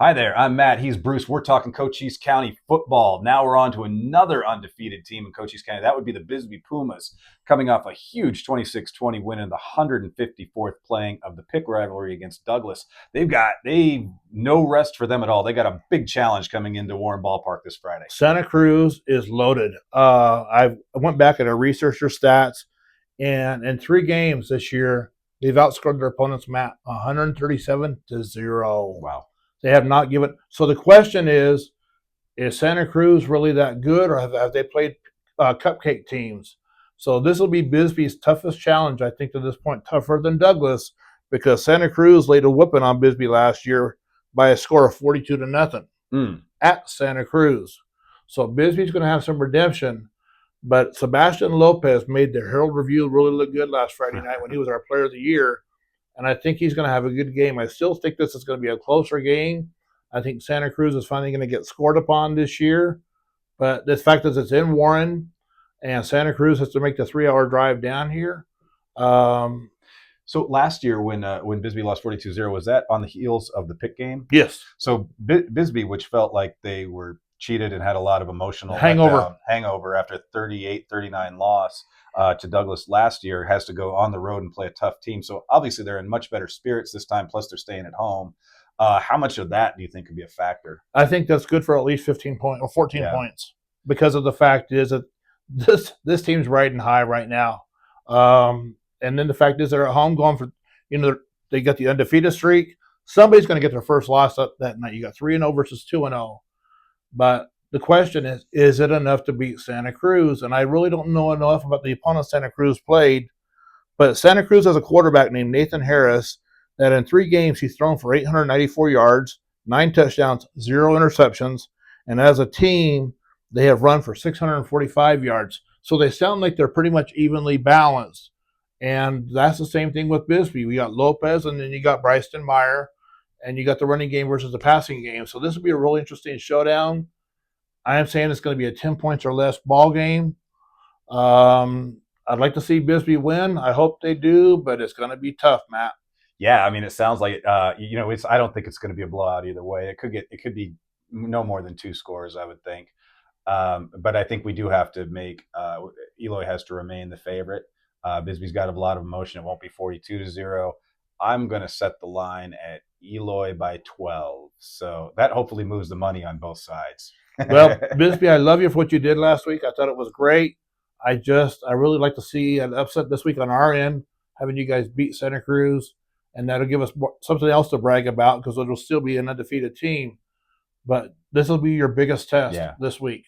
Hi there, I'm Matt. He's Bruce. We're talking Cochise County football. Now we're on to another undefeated team in Cochise County. That would be the Bisbee Pumas, coming off a huge 26-20 win in the 154th playing of the pick rivalry against Douglas. They no rest for them at all. They got a big challenge coming into Warren Ballpark this Friday. Santa Cruz is loaded. I went back and I researched their stats, and in 3 games this year, they've outscored their opponents, Matt, 137-0. Wow. They have not given. So the question is Santa Cruz really that good, or have they played cupcake teams? So this will be Bisbee's toughest challenge, I think, to this point, tougher than Douglas, because Santa Cruz laid a whooping on Bisbee last year by a score of 42-0 at Santa Cruz. So Bisbee's going to have some redemption, but Sebastian Lopez made the Herald Review really look good last Friday night when he was our Player of the Year, and I think he's going to have a good game. I still think this is going to be a closer game. I think Santa Cruz is finally going to get scored upon this year, but the fact is it's in Warren, and Santa Cruz has to make the 3-hour drive down here. So last year when Bisbee lost 42-0, was that on the heels of the pick game? Yes. So Bisbee, which felt like they were cheated and had a lot of emotional hangover after a 38-39 loss to Douglas last year, has to go on the road and play a tough team. So obviously they're in much better spirits this time, plus they're staying at home. How much of that do you think could be a factor? I think that's good for at least 15 points or 14 points, because of the fact is that this team's riding high right now. And then the fact is they're at home going for, they got the undefeated streak. Somebody's going to get their first loss up that night. You got 3-0 versus 2-0. But the question is it enough to beat Santa Cruz? And I really don't know enough about the opponent Santa Cruz played. But Santa Cruz has a quarterback named Nathan Harris that in 3 games he's thrown for 894 yards, 9 touchdowns, 0 interceptions. And as a team, they have run for 645 yards. So they sound like they're pretty much evenly balanced. And that's the same thing with Bisbee. We got Lopez, and then you got Bryson Meyer, and you got the running game versus the passing game. So this will be a really interesting showdown. I am saying it's going to be a 10 points or less ball game. I'd like to see Bisbee win. I hope they do, but it's going to be tough, Matt. Yeah, I mean, it sounds like I don't think it's going to be a blowout either way. It could be no more than 2 scores, I would think. But I think we do have to make Eloy has to remain the favorite. Bisbee's got a lot of emotion. It won't be 42-0. I'm going to set the line at Eloy by 12. So that hopefully moves the money on both sides. Well, Bisbee, I love you for what you did last week. I thought it was great. I really like to see an upset this week on our end, having you guys beat Santa Cruz, and that'll give us something else to brag about, because it'll still be an undefeated team. But this will be your biggest test this week.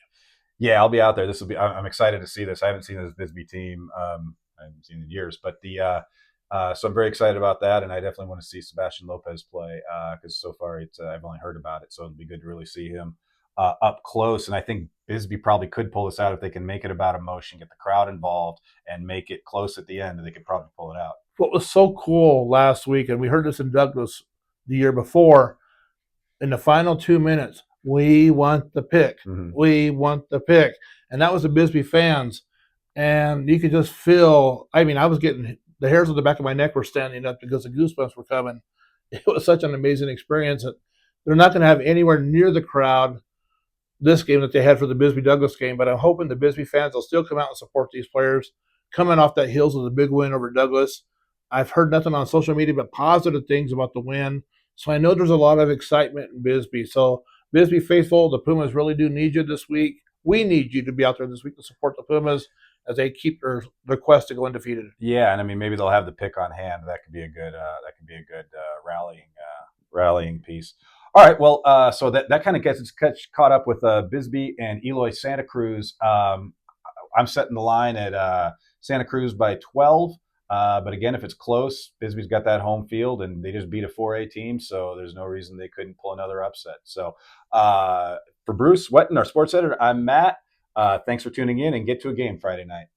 Yeah, I'll be out there. I'm excited to see this. I haven't seen this Bisbee team. I haven't seen in years, but so I'm very excited about that, and I definitely want to see Sebastian Lopez play, because so far I've only heard about it, so it'll be good to really see him up close. And I think Bisbee probably could pull this out if they can make it about emotion, get the crowd involved, and make it close at the end. And they could probably pull it out. What was so cool last week, and we heard this in Douglas the year before, in the final 2 minutes, we want the pick. Mm-hmm. We want the pick. And that was the Bisbee fans. And you could just feel, I mean, I was getting, the hairs on the back of my neck were standing up because the goosebumps were coming. It was such an amazing experience that they're not going to have anywhere near the crowd this game that they had for the Bisbee-Douglas game. But I'm hoping the Bisbee fans will still come out and support these players coming off that heels of the big win over Douglas. I've heard nothing on social media but positive things about the win. So I know there's a lot of excitement in Bisbee. So Bisbee faithful, the Pumas really do need you this week. We need you to be out there this week to support the Pumas as they keep their quest to go undefeated. Yeah, and I mean, maybe they'll have the pick on hand. That could be a good rallying piece. All right, well, so that kind of gets us caught up with Bisbee and Eloy Santa Cruz. I'm setting the line at Santa Cruz by 12. But again, if it's close, Bisbee's got that home field, and they just beat a 4A team, so there's no reason they couldn't pull another upset. So for Bruce Wetton, our sports editor, I'm Matt. Thanks for tuning in, and get to a game Friday night.